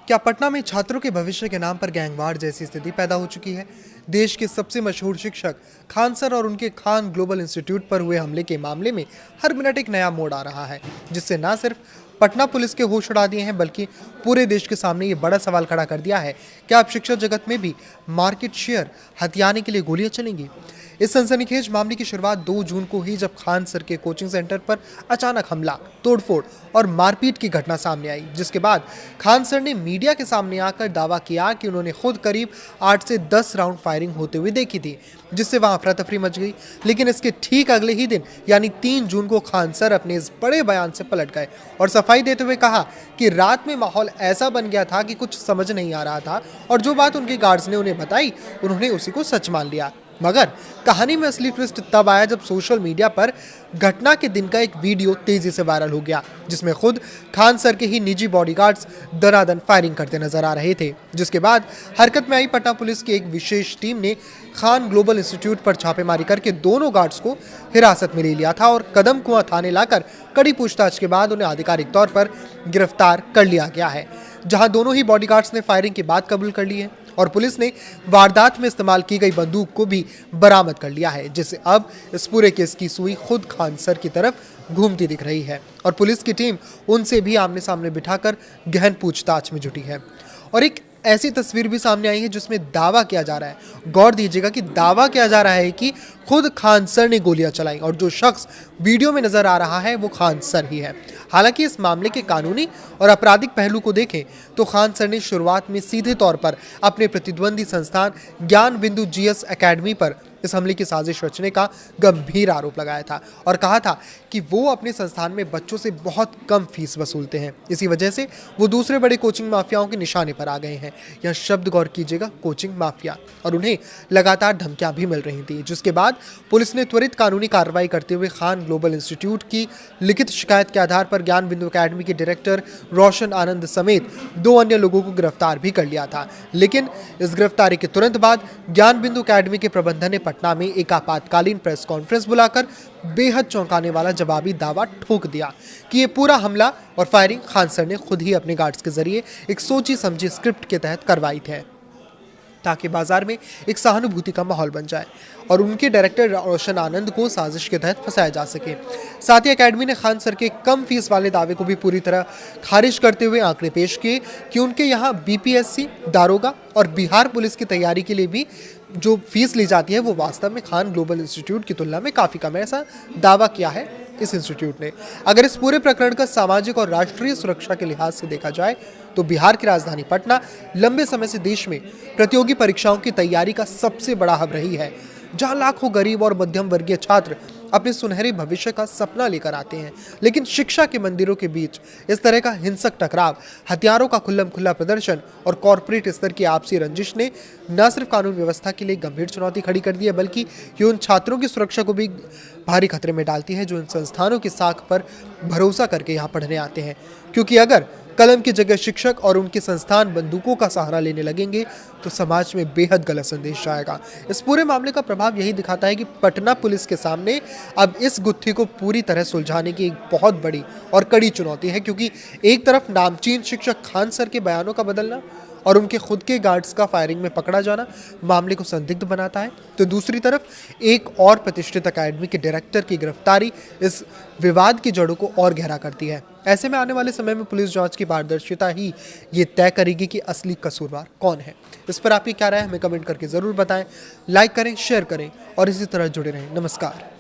क्या पटना में छात्रों के भविष्य के नाम पर गैंगवार जैसी स्थिति पैदा हो चुकी है? देश के सबसे मशहूर शिक्षक खान सर और उनके खान ग्लोबल इंस्टीट्यूट पर हुए हमले के मामले में हर मिनट एक नया मोड़ आ रहा है, जिससे न सिर्फ पटना पुलिस के होश उड़ा दिए हैं, बल्कि पूरे देश के सामने ये बड़ा सवाल खड़ा कर दिया है कि अब शिक्षा जगत में भी मार्केट शेयर हथियाने के लिए गोलियां चलेंगी। इस सनसनीखेज मामले की शुरुआत 2 जून को ही जब खान सर के कोचिंग सेंटर पर अचानक हमला, तोड़फोड़ और मारपीट की घटना सामने आई, जिसके बाद खान सर ने मीडिया के सामने आकर दावा किया कि उन्होंने खुद करीब 8 से 10 राउंड फायरिंग होते हुए देखी थी, जिससे वहां अफरा तफरी मच गई। लेकिन इसके ठीक अगले ही दिन यानी 3 जून को खान सर अपने इस बड़े बयान से पलट गए और सफाई देते हुए कहा कि रात में माहौल ऐसा बन गया था कि कुछ समझ नहीं आ रहा था, और जो बात उनके गार्ड्स ने उन्हें बताई उन्होंने उसी को सच मान लिया। मगर कहानी में असली ट्विस्ट तब आया जब सोशल मीडिया पर घटना के दिन का एक वीडियो तेजी से वायरल हो गया, जिसमें खुद खान सर के ही निजी बॉडीगार्ड्स दनादन फायरिंग करते नजर आ रहे थे। जिसके बाद हरकत में आई पटना पुलिस की एक विशेष टीम ने खान ग्लोबल इंस्टीट्यूट पर छापेमारी करके दोनों गार्ड्स को हिरासत में ले लिया था और कदम कुआं थाने लाकर कड़ी पूछताछ के बाद उन्हें आधिकारिक तौर पर गिरफ्तार कर लिया गया है, जहां दोनों ही बॉडीगार्ड्स ने फायरिंग की बात कबूल कर ली है और पुलिस ने वारदात में इस्तेमाल की गई बंदूक को भी बरामद कर लिया है, जिससे अब इस पूरे केस की सुई खुद खान सर की तरफ घूमती दिख रही है और पुलिस की टीम उनसे भी आमने सामने बिठाकर गहन पूछताछ में जुटी है। और एक ऐसी तस्वीर भी सामने आई है जिसमें दावा किया जा रहा है, गौर दीजिएगा कि दावा किया जा रहा है कि खुद खान सर ने गोलियां चलाई और जो शख्स वीडियो में नजर आ रहा है वो खान सर ही है। हालांकि इस मामले के कानूनी और आपराधिक पहलू को देखें तो खान सर ने शुरुआत में सीधे तौर पर अपने प्रतिद्वंदी संस्थान ज्ञान बिंदु जीएस एकेडमी पर इस हमले की साजिश रचने का गंभीर आरोप लगाया था और कहा था कि वो अपने संस्थान में बच्चों से बहुत कम फीस वसूलते हैं। इसी वजह से वो दूसरे बड़े कोचिंग माफियाओं के निशाने पर आ गए हैं। यह शब्द गौर कीजिएगा, कोचिंग माफिया, और उन्हें लगातार धमकियां भी मिल रही थी, जिसके बाद पुलिस ने त्वरित कानूनी कार्रवाई करते हुए खान ग्लोबल इंस्टीट्यूट की लिखित शिकायत के आधार पर ज्ञान बिंदु अकेडमी के डायरेक्टर रोशन आनंद समेत 2 अन्य लोगों को गिरफ्तार भी कर लिया था। लेकिन इस गिरफ्तारी के तुरंत बाद ज्ञान बिंदु अकेडमी के प्रबंधन ने पटना में एक आपातकालीन प्रेस कॉन्फ्रेंस बुलाकर बेहद चौंकाने वाला जवाबी दावा ठोक दिया कि ये पूरा हमला और फायरिंग खान सर ने खुद ही अपने गार्ड्स के जरिए एक सोची समझी स्क्रिप्ट के तहत करवाई थी, ताकि बाजार में एक सहानुभूति का माहौल बन जाए और उनके डायरेक्टर रोशन आनंद को साजिश के तहत फंसाया जा सके। साथ ही एकेडमी ने खान सर के कम फीस वाले दावे को भी पूरी तरह खारिज करते हुए आंकड़े पेश किए कि उनके यहाँ बीपीएससी, दारोगा और बिहार पुलिस की तैयारी के लिए भी जो फीस ली जाती है वो वास्तव में खान ग्लोबल इंस्टीट्यूट की तुलना में काफ़ी कम है, ऐसा दावा किया है इस इंस्टीट्यूट ने। अगर इस पूरे प्रकरण का सामाजिक और राष्ट्रीय सुरक्षा के लिहाज से देखा जाए तो बिहार की राजधानी पटना लंबे समय से देश में प्रतियोगी परीक्षाओं की तैयारी का सबसे बड़ा हब रही है, जहां लाखों गरीब और मध्यम वर्गीय छात्र अपने सुनहरे भविष्य का सपना लेकर आते हैं। लेकिन शिक्षा के मंदिरों के बीच इस तरह का हिंसक टकराव, हथियारों का खुल्लम खुल्ला प्रदर्शन और कॉरपोरेट स्तर की आपसी रंजिश ने न सिर्फ कानून व्यवस्था के लिए गंभीर चुनौती खड़ी कर दी है, बल्कि ये उन छात्रों की सुरक्षा को भी भारी खतरे में डालती है जो इन संस्थानों की साख पर भरोसा करके यहाँ पढ़ने आते हैं। क्योंकि अगर कलम की जगह शिक्षक और उनके संस्थान बंदूकों का सहारा लेने लगेंगे तो समाज में बेहद गलत संदेश जाएगा। इस पूरे मामले का प्रभाव यही दिखाता है कि पटना पुलिस के सामने अब इस गुत्थी को पूरी तरह सुलझाने की एक बहुत बड़ी और कड़ी चुनौती है, क्योंकि एक तरफ नामचीन शिक्षक खान सर के बयानों का बदलना और उनके खुद के गार्ड्स का फायरिंग में पकड़ा जाना मामले को संदिग्ध बनाता है, तो दूसरी तरफ एक और प्रतिष्ठित अकेडमी के डायरेक्टर की गिरफ्तारी इस विवाद की जड़ों को और गहरा करती है। ऐसे में आने वाले समय में पुलिस जांच की पारदर्शिता ही ये तय करेगी कि असली कसूरवार कौन है। इस पर आपकी क्या राय है हमें कमेंट करके ज़रूर बताएं। लाइक करें, शेयर करें और इसी तरह जुड़े रहें। नमस्कार।